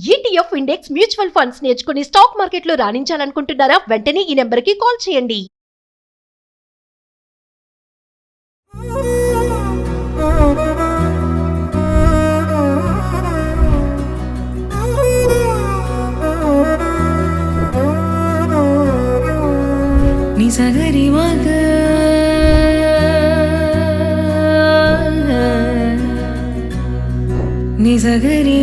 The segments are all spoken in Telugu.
ETF ఇండెక్స్ మ్యూచువల్ ఫండ్స్ నేర్చుకుని స్టాక్ మార్కెట్లో రాణించాలనుకుంటున్నారా? వెంటనే ఈ నెంబర్కి కాల్ చేయండి. నిజగరి మగ నిజగరి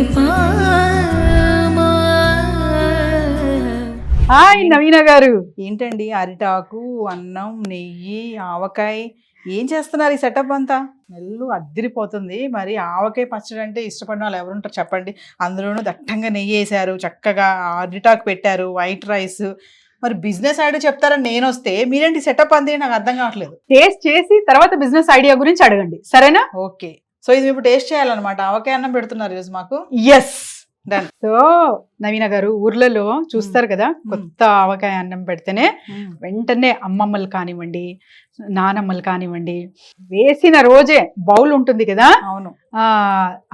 హాయ్ నవీన గారు. ఏంటండి అరిటాకు, అన్నం, నెయ్యి, ఆవకాయ ఏం చేస్తున్నారు? ఈ సెటప్ అంతా నెల్లు అద్దిరిపోతుంది. మరి ఆవకాయ పచ్చడి అంటే ఇష్టపడిన వాళ్ళు ఎవరుంటారు చెప్పండి. అందులోనూ దట్టంగా నెయ్యి వేసారు, చక్కగా అరిటాకు పెట్టారు, వైట్ రైస్. మరి బిజినెస్ ఐడియా చెప్తారని నేను వస్తే మీరేంటి సెటప్ అంది నాకు అర్థం కావట్లేదు. టేస్ట్ చేసి తర్వాత బిజినెస్ ఐడియా గురించి అడగండి, సరేనా? ఓకే, సో ఇది ఇప్పుడు టేస్ట్ చేయాలన్నమాట. ఆవకాయ అన్నం పెడుతున్నారు ఈరోజు మాకు. Yes done. సో నవీన గారు, ఊర్లలో చూస్తారు కదా, కొత్త ఆవకాయ అన్నం పెడితేనే వెంటనే అమ్మమ్మలు కానివ్వండి, నానమ్మలు కానివ్వండి, వేసిన రోజే బౌల్ ఉంటుంది కదా, అవును,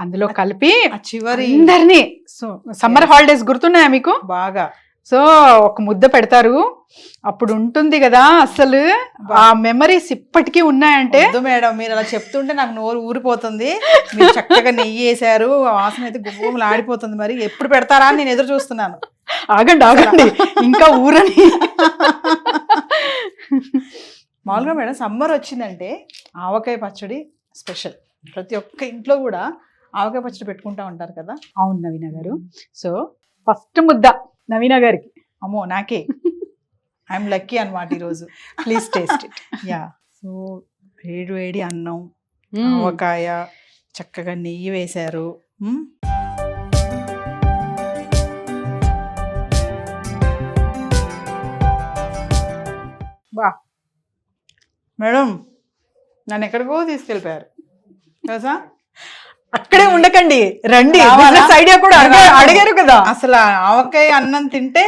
అందులో కలిపి చివరి అందరినీ. సో సమ్మర్ హాలిడేస్ గుర్తున్నాయా మీకు? బాగా. సో ఒక ముద్ద పెడతారు, అప్పుడు ఉంటుంది కదా, అసలు ఆ మెమరీస్ ఇప్పటికీ ఉన్నాయంటే. మేడం మీరు అలా చెప్తుంటే నాకు నోరు ఊరిపోతుంది. మీరు చక్కగా నెయ్యి వేసారు, వాసన అయితే గుమ్మలు ఆడిపోతుంది. మరి ఎప్పుడు పెడతారా అని నేను ఎదురు చూస్తున్నాను. ఆగండి ఇంకా ఊరని. మామూలుగా మేడం సమ్మర్ వచ్చిందంటే ఆవకాయ పచ్చడి స్పెషల్. ప్రతి ఒక్క ఇంట్లో కూడా ఆవకాయ పచ్చడి పెట్టుకుంటా ఉంటారు కదా. అవును నవీన గారు. సో ఫస్ట్ ముద్ద నవీన గారికి. అమ్మో నాకే, ఐఎమ్ లక్కీ అనమాట ఈరోజు. Please taste it. Yeah. So వేడి వేడి అన్నం, ఆవకాయ, చక్కగా నెయ్యి వేశారు. బా మేడం, నన్ను ఎక్కడికో తీసుకెళ్ళిపోయారు తెలుసా. అక్కడే ఉండకండి, రండి. బిజినెస్ ఐడియా కూడా అడిగారు కదా. అసలు ఆవకాయ అన్నం తింటే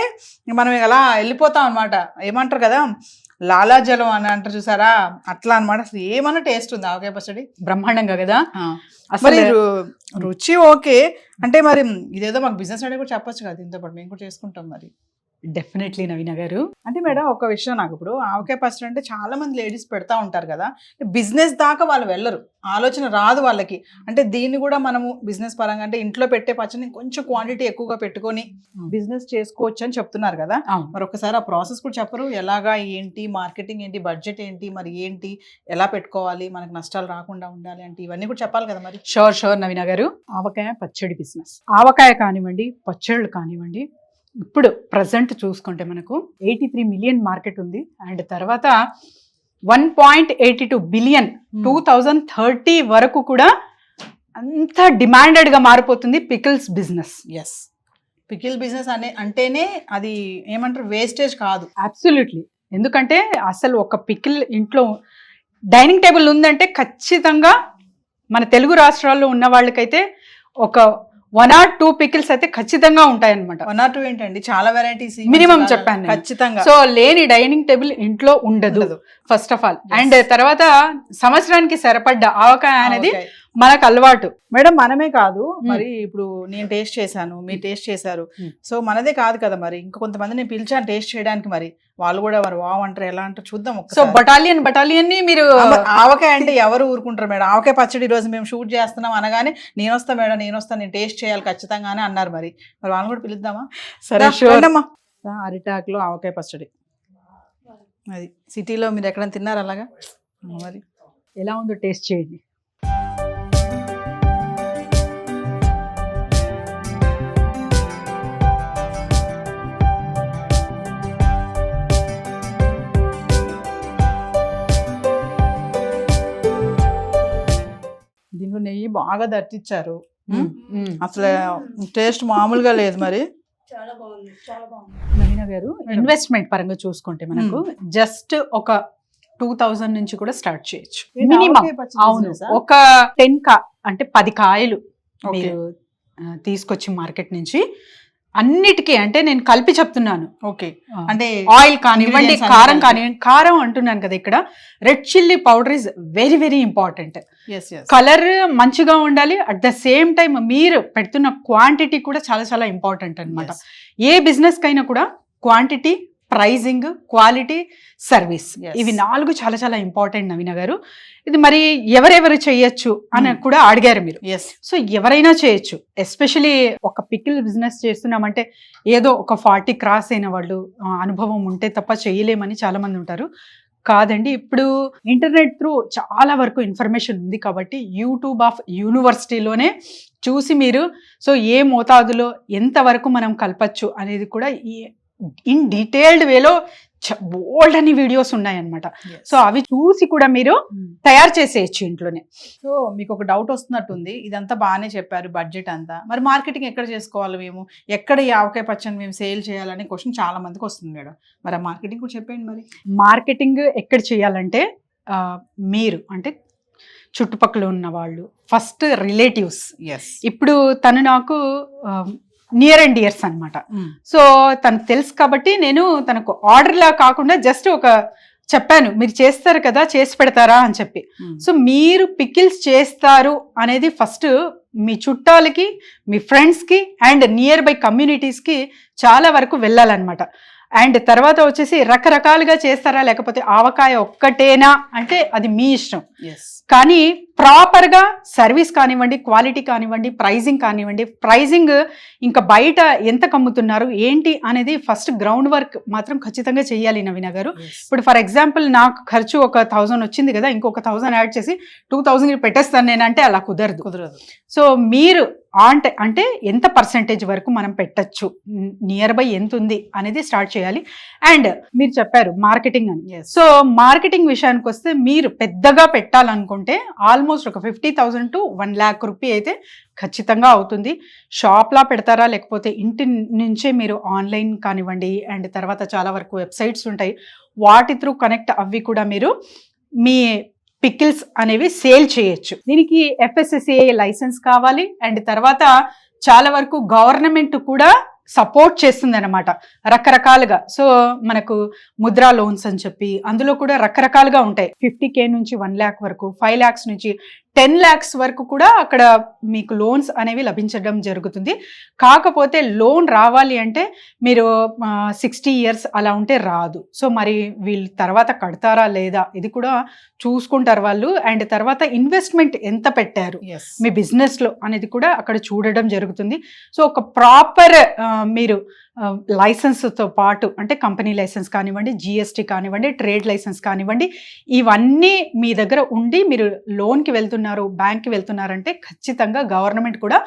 మనం ఎలా వెళ్ళిపోతాం అనమాట. ఏమంటారు కదా, లాలాజలం అని అంటారు చూసారా, అట్లా అనమాట. అసలు ఏమన్నా టేస్ట్ ఉంది ఆవకాయ పచ్చడి, బ్రహ్మాండంగా కదా. అసలు రుచి ఓకే అంటే మరి ఇదేదో మాకు బిజినెస్ ఐడియా కూడా చెప్పొచ్చు కదా, దీంతో పాటు మేము కూడా చేసుకుంటాం. మరి డెఫినెట్లీ నవీన గారు. అంటే మేడం ఒక విషయం, నాకు ఇప్పుడు ఆవకాయ పచ్చడి అంటే చాలా మంది లేడీస్ పెడతా ఉంటారు కదా, బిజినెస్ దాకా వాళ్ళు వెళ్ళరు, ఆలోచన రాదు వాళ్ళకి. అంటే దీన్ని కూడా మనము బిజినెస్ పరంగా అంటే ఇంట్లో పెట్టే పచ్చడిని కొంచెం క్వాంటిటీ ఎక్కువగా పెట్టుకొని బిజినెస్ చేసుకోవచ్చు అని చెప్తున్నారు కదా. మరి ఒకసారి ఆ ప్రాసెస్ కూడా చెప్పరు, ఎలాగా ఏంటి, మార్కెటింగ్ ఏంటి, బడ్జెట్ ఏంటి, మరి ఏంటి, ఎలా పెట్టుకోవాలి, మనకు నష్టాలు రాకుండా ఉండాలి అంటే ఇవన్నీ కూడా చెప్పాలి కదా. మరి షూర్ నవీన గారు. ఆవకాయ పచ్చడి బిజినెస్, ఆవకాయ కానివ్వండి, పచ్చళ్ళు కానివ్వండి, ఇప్పుడు ప్రజెంట్ చూసుకుంటే మనకు 83 మిలియన్ మార్కెట్ ఉంది. అండ్ తర్వాత 1.82 బిలియన్ 2030 వరకు కూడా అంత డిమాండెడ్ గా మారిపోతుంది pickles business. Yes, pickle business అంటేనే అది ఏమంటారు, వేస్టేజ్ కాదు. అబ్సల్యూట్లీ. ఎందుకంటే అసలు ఒక పికిల్ ఇంట్లో డైనింగ్ టేబుల్ ఉందంటే ఖచ్చితంగా మన తెలుగు రాష్ట్రాల్లో ఉన్న వాళ్ళకైతే ఒక 1 or 2 పికిల్స్ అయితే ఖచ్చితంగా ఉంటాయన్నమాట. 1 or 2 ఏంటండి, చాలా వెరైటీస్ మినిమం చెప్పాను ఖచ్చితంగా. సో లేని డైనింగ్ టేబుల్ ఇంట్లో ఉండదు ఫస్ట్ ఆఫ్ ఆల్. అండ్ తర్వాత సంవత్సరానికి సరిపడ్డ ఆవకాయ అనేది మనకు అలవాటు. మేడం మనమే కాదు, మరి ఇప్పుడు నేను టేస్ట్ చేశాను, మీరు టేస్ట్ చేశారు, సో మనదే కాదు కదా, మరి ఇంకా కొంతమంది నేను పిలిచాను టేస్ట్ చేయడానికి, మరి వాళ్ళు కూడా మరి వావ్ అంటారు, ఎలా అంటారు చూద్దాం. సో బటాలియన్ ని మీరు ఆవకాయ అంటే ఎవరు ఊరుకుంటారు మేడం. ఆవకాయ పచ్చడి ఈ రోజు మేము షూట్ చేస్తున్నాం అనగానే నేను వస్తా మేడం, నేను వస్తాను, నేను టేస్ట్ చేయాలి ఖచ్చితంగానే అన్నారు. మరి వాళ్ళని కూడా పిలుద్దామా? సరే, అరిటాకులో ఆవకాయ పచ్చడి, అది సిటీలో మీరు ఎక్కడైనా తిన్నారు అలాగా? మరి ఎలా ఉందో టేస్ట్ చేయండి. దీంట్లో నెయ్యి బాగా దట్టించారు, అసలు టేస్ట్ మామూలుగా లేదు. మరి నవీన గారు, ఇన్వెస్ట్మెంట్ పరంగా చూసుకుంటే మనకు జస్ట్ ఒక 2000 నుంచి కూడా స్టార్ట్ చేయొచ్చు మినిమం. అవును, ఒక 10 కాయలు మీరు తీసుకొచ్చి మార్కెట్ నుంచి అన్నిటికీ, అంటే నేను కలిపి చెప్తున్నాను. ఓకే, అంటే ఆయిల్ కానివ్వండి, కారం కానివ్వండి. కారం అంటున్నాను కదా, ఇక్కడ red chilli powder is very very important. Colour మంచిగా ఉండాలి, అట్ ద సేమ్ టైం మీరు పెడుతున్న క్వాంటిటీ కూడా చాలా చాలా ఇంపార్టెంట్ అన్నమాట. ఏ బిజినెస్ కైనా కూడా క్వాంటిటీ, ప్రైజింగ్, క్వాలిటీ, సర్వీస్, ఇవి 4 చాలా చాలా ఇంపార్టెంట్ నవీన గారు. ఇది మరి ఎవరెవరు చేయొచ్చు అని కూడా అడిగారు మీరు. సో ఎవరైనా చేయొచ్చు. ఎస్పెషలీ ఒక పికిల్ బిజినెస్ చేస్తున్నామంటే ఏదో ఒక 40 క్రాస్ అయిన వాళ్ళు అనుభవం ఉంటే తప్ప చేయలేమని చాలా మంది ఉంటారు. కాదండి, ఇప్పుడు ఇంటర్నెట్ త్రూ చాలా వరకు ఇన్ఫర్మేషన్ ఉంది కాబట్టి యూట్యూబ్ ఆఫ్ యూనివర్సిటీలోనే చూసి మీరు సో ఏ మోతాదులో ఎంతవరకు మనం కలపచ్చు అనేది కూడా ఇన్ డీటెయిల్డ్ వేలో బోల్డ్ అని వీడియోస్ ఉన్నాయన్నమాట. సో అవి చూసి కూడా మీరు తయారు చేసేయచ్చు ఇంట్లోనే. సో మీకు ఒక డౌట్ వస్తున్నట్టుంది, ఇదంతా బాగానే చెప్పారు, బడ్జెట్ అంతా, మరి మార్కెటింగ్ ఎక్కడ చేసుకోవాలి మేము, ఎక్కడ ఈ ఆవకాయ పచ్చని మేము సేల్ చేయాలనే క్వశ్చన్ చాలా మందికి వస్తుంది మేడం. మరి ఆ మార్కెటింగ్ కూడా చెప్పండి. మరి మార్కెటింగ్ ఎక్కడ చేయాలంటే మీరు అంటే చుట్టుపక్కల ఉన్న వాళ్ళు, ఫస్ట్ రిలేటివ్స్. ఇప్పుడు తను నాకు నియర్ అండ్ డియర్స్ అనమాట. సో తనకు తెలుసు కాబట్టి నేను తనకు ఆర్డర్లా కాకుండా జస్ట్ ఒక చెప్పాను, మీరు చేస్తారు కదా, చేసి పెడతారా అని చెప్పి. సో మీరు పికిల్స్ చేస్తారు అనేది ఫస్ట్ మీ చుట్టాలకి, మీ ఫ్రెండ్స్కి అండ్ నియర్ బై కమ్యూనిటీస్కి చాలా వరకు వెళ్ళాలన్నమాట. అండ్ తర్వాత వచ్చేసి రకరకాలుగా చేస్తారా లేకపోతే ఆవకాయ ఒక్కటేనా అంటే అది మీ ఇష్టం. కానీ ప్రాపర్గా సర్వీస్ కానివ్వండి, క్వాలిటీ కానివ్వండి, ప్రైజింగ్ కానివ్వండి, ప్రైజింగ్ ఇంకా బయట ఎంత కమ్ముతున్నారు ఏంటి అనేది ఫస్ట్ గ్రౌండ్ వర్క్ మాత్రం ఖచ్చితంగా చేయాలి నవీన గారు. ఇప్పుడు ఫర్ ఎగ్జాంపుల్ నాకు ఖర్చు ఒక 1000 వచ్చింది కదా, ఇంకొక 1000 యాడ్ చేసి 2000 పెట్టేస్తాను నేనంటే అలా కుదరదు. సో మీరు అంటే ఎంత పర్సెంటేజ్ వరకు మనం పెట్టచ్చు, నియర్ బై ఎంత ఉంది అనేది స్టార్ట్ చేయాలి. అండ్ మీరు చెప్పారు మార్కెటింగ్ అని. సో మార్కెటింగ్ విషయానికి వస్తే మీరు పెద్దగా పెట్టాలనుకుంటే ఆల్మోస్ట్ ఒక 50,000 to 1 lakh రూపీ అయితే ఖచ్చితంగా అవుతుంది. షాప్లా పెడతారా లేకపోతే ఇంటి నుంచే మీరు ఆన్లైన్ కానివ్వండి, అండ్ తర్వాత చాలా వరకు వెబ్సైట్స్ ఉంటాయి, వాటి త్రూ కనెక్ట్ అవి కూడా మీరు మీ పికిల్స్ అనేవి సేల్ చేయొచ్చు. దీనికి FSSAI లైసెన్స్ కావాలి. అండ్ తర్వాత చాలా వరకు గవర్నమెంట్ కూడా సపోర్ట్ చేస్తుంది అనమాట రకరకాలుగా. సో మనకు ముద్రా లోన్స్ అని చెప్పి అందులో కూడా రకరకాలుగా ఉంటాయి. 50K నుంచి 1 lakh వరకు, 5 lakhs నుంచి 10 lakhs వరకు కూడా అక్కడ మీకు లోన్స్ అనేవి లభించడం జరుగుతుంది. కాకపోతే లోన్ రావాలి అంటే మీరు 60 years అలా ఉంటే రాదు. సో మరి వీళ్ళు తర్వాత కడతారా లేదా ఇది కూడా చూసుకుంటారు వాళ్ళు. అండ్ తర్వాత ఇన్వెస్ట్మెంట్ ఎంత పెట్టారు మీ బిజినెస్లో అనేది కూడా అక్కడ చూడడం జరుగుతుంది. సో ఒక ప్రాపర్ మీరు లైసెన్స్తో పాటు అంటే కంపెనీ లైసెన్స్ కానివ్వండి, GST కానివ్వండి, ట్రేడ్ లైసెన్స్ కానివ్వండి, ఇవన్నీ మీ దగ్గర ఉండి మీరు లోన్కి వెళ్తున్నారు, బ్యాంక్కి వెళ్తున్నారంటే ఖచ్చితంగా గవర్నమెంట్ కూడా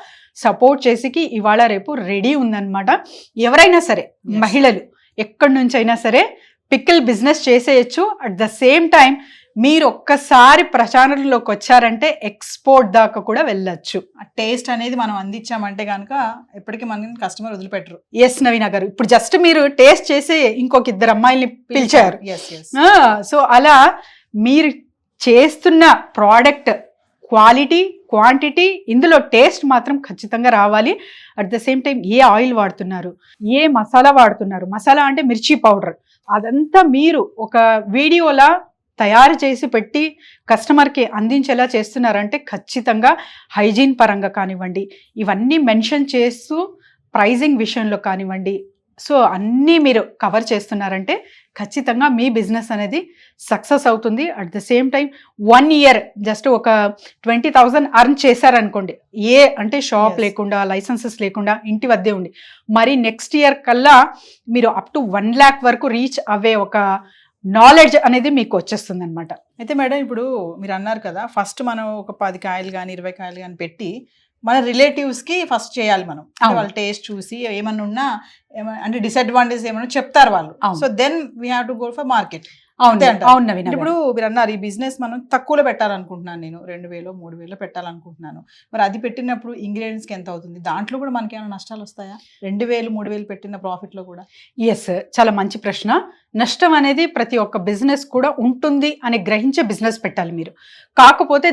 సపోర్ట్ చేసి ఇవాళ రేపు రెడీ ఉందన్నమాట. ఎవరైనా సరే మహిళలు ఎక్కడి నుంచి అయినా సరే పికిల్ బిజినెస్ చేసేయచ్చు. అట్ ద సేమ్ టైం మీరు ఒక్కసారి ప్రచారంలోకి వచ్చారంటే ఎక్స్పోర్ట్ దాకా కూడా వెళ్ళొచ్చు. ఆ టేస్ట్ అనేది మనం అందించామంటే కనుక ఎప్పటికీ మనం కస్టమర్ వదిలిపెట్టరు. ఎస్ నవీన గారు, ఇప్పుడు జస్ట్ మీరు టేస్ట్ చేసి ఇంకొక 2 అమ్మాయిల్ని పిలిచారు. సో అలా మీరు చేస్తున్న ప్రోడక్ట్ క్వాలిటీ, క్వాంటిటీ, ఇందులో టేస్ట్ మాత్రం ఖచ్చితంగా రావాలి. At the same time A oil వాడుతున్నారు, ఏ మసాలా వాడుతున్నారు, మసాలా అంటే మిర్చి పౌడర్, అదంతా మీరు ఒక వీడియోలా తయారు చేసి పెట్టి కస్టమర్కి అందించేలా చేస్తున్నారంటే ఖచ్చితంగా హైజీన్ పరంగా కానివ్వండి, ఇవన్నీ మెన్షన్ చేస్తూ ప్రైజింగ్ విషయంలో కానివ్వండి, సో అన్నీ మీరు కవర్ చేస్తున్నారంటే ఖచ్చితంగా మీ బిజినెస్ అనేది సక్సెస్ అవుతుంది. At the same time 1 year just ఒక 20,000 అర్న్ చేశారనుకోండి, అంటే షాప్ లేకుండా, లైసెన్సెస్ లేకుండా, ఇంటి వద్దే ఉండి, మరి నెక్స్ట్ ఇయర్ కల్లా మీరు అప్ టు 1 lakh వరకు రీచ్ అవ్వే ఒక నాలెడ్జ్ అనేది మీకు వచ్చేస్తుంది అనమాట. అయితే మేడం ఇప్పుడు మీరు అన్నారు కదా, ఫస్ట్ మనం ఒక 10 కాయలు కానీ 20 కాయలు కానీ పెట్టి మన రిలేటివ్స్కి ఫస్ట్ చేయాలి మనం. వాళ్ళ టేస్ట్ చూసి ఏమన్నా ఉన్నా అంటే డిసడ్వాంటేజ్ ఏమన్నా చెప్తారు వాళ్ళు. So then we have to go for market. ఇప్పుడు మీరు అన్నారు ఈ బిజినెస్ మనం తక్కువలో పెట్టాలనుకుంటున్నాను, నేను 2,000 3,000 పెట్టాలనుకుంటున్నాను. మరి అది పెట్టినప్పుడు ఇంగ్రీడియంట్స్కి ఎంత అవుతుంది, దాంట్లో కూడా మనకి ఏమైనా నష్టాలు వస్తాయా 2,000 3,000 పెట్టిన ప్రాఫిట్లో కూడా? ఎస్, చాలా మంచి ప్రశ్న. నష్టం అనేది ప్రతి ఒక్క బిజినెస్ కూడా ఉంటుంది అని గ్రహించే బిజినెస్ పెట్టాలి మీరు. కాకపోతే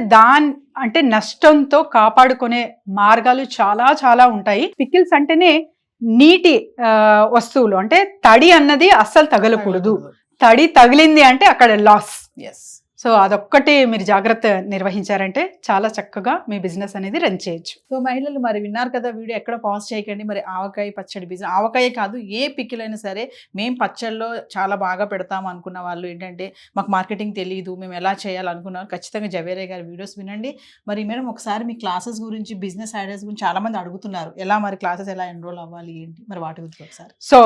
అంటే నష్టంతో కాపాడుకునే మార్గాలు చాలా చాలా ఉంటాయి. పికిల్స్ అంటేనే నీటి వస్తువులు, అంటే తడి అన్నది అస్సలు తగలకూడదు. తడి తగిలింది అంటే అక్కడ లాస్. సో అదొక్కటి మీరు జాగ్రత్త నిర్వహించారంటే చాలా చక్కగా మీ బిజినెస్ అనేది రన్ చేయొచ్చు. సో మహిళలు మరి విన్నారు కదా, వీడియో ఎక్కడ పాజ్ చేయకండి. మరి ఆవకాయ పచ్చడి బిజినెస్, ఆవకాయ కాదు ఏ పికిల్ అయినా సరే మేము పచ్చళ్ళలో చాలా బాగా పెడతాం అనుకున్న వాళ్ళు ఏంటంటే మాకు మార్కెటింగ్ తెలియదు, మేము ఎలా చేయాలనుకున్నాం, ఖచ్చితంగా జవేరే గారి వీడియోస్ వినండి. మరి మేడం ఒకసారి మీ క్లాసెస్ గురించి, బిజినెస్ ఐడియాస్ గురించి చాలా మంది అడుగుతున్నారు, ఎలా మరి క్లాసెస్ ఎలా ఎన్రోల్ అవ్వాలి ఏంటి, మరి వాటి గురించి ఒకసారి. సో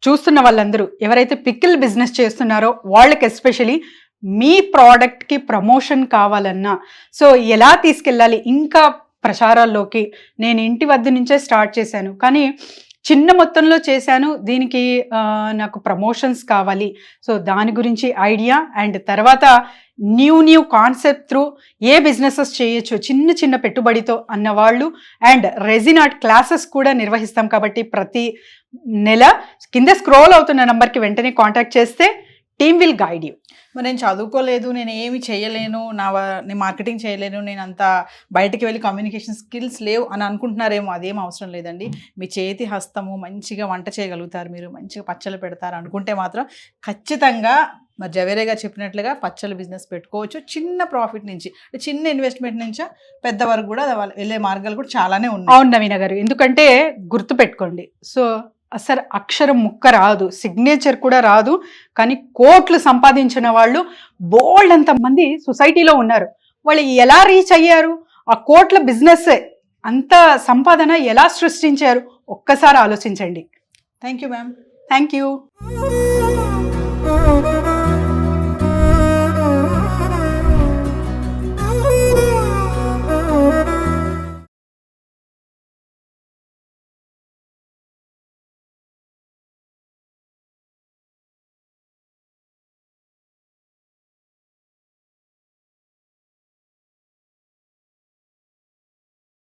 చూస్తున్న వాళ్ళందరూ ఎవరైతే పికిల్ బిజినెస్ చేస్తున్నారో వాళ్ళకి ఎస్పెషలీ మీ ప్రోడక్ట్కి ప్రమోషన్ కావాలన్నా, సో ఎలా తీసుకెళ్ళాలి ఇంకా ప్రచారాల్లోకి, నేను ఇంటి వద్ద నుంచే స్టార్ట్ చేశాను కానీ చిన్న మొత్తంలో చేశాను, దీనికి నాకు ప్రమోషన్స్ కావాలి, సో దాని గురించి ఐడియా అండ్ తర్వాత new concept through a businesses చేయొచ్చు చిన్న చిన్న పెట్టుబడితో అన్నవాళ్ళు అండ్ రెజిన్ ఆర్ట్ క్లాసెస్ కూడా నిర్వహిస్తాం కాబట్టి ప్రతి నెల కింద స్క్రోల్ అవుతున్న నెంబర్కి వెంటనే కాంటాక్ట్ చేస్తే టీమ్ విల్ గైడ్ యూ. మరి నేను చదువుకోలేదు, నేను ఏమి చేయలేను, నేను మార్కెటింగ్ చేయలేను, నేను అంత బయటికి వెళ్ళి కమ్యూనికేషన్ స్కిల్స్ లేవు అని అనుకుంటున్నారేమో, అదేం అవసరం లేదండి. మీ చేతి హస్తము, మంచిగా వంట చేయగలుగుతారు, మీరు మంచిగా పచ్చళ్ళు పెడతారు అనుకుంటే మాత్రం ఖచ్చితంగా మరి జవేరే గారు చెప్పినట్లుగా పచ్చళ్ళ బిజినెస్ పెట్టుకోవచ్చు. చిన్న ప్రాఫిట్ నుంచి, చిన్న ఇన్వెస్ట్మెంట్ నుంచి పెద్ద వరకు కూడా వెళ్ళే మార్గాలు కూడా చాలానే ఉన్నాయి. అవును నవీన గారు, ఎందుకంటే గుర్తుపెట్టుకోండి, సో అసలు అక్షరం ముక్క రాదు, సిగ్నేచర్ కూడా రాదు, కానీ కోట్లు సంపాదించిన వాళ్ళు బోల్డ్ అంత మంది సొసైటీలో ఉన్నారు. వాళ్ళు ఎలా రీచ్ అయ్యారు, ఆ కోట్ల బిజినెస్ అంత సంపాదన ఎలా సృష్టించారు, ఒక్కసారి ఆలోచించండి. Thank you ma'am. Thank you.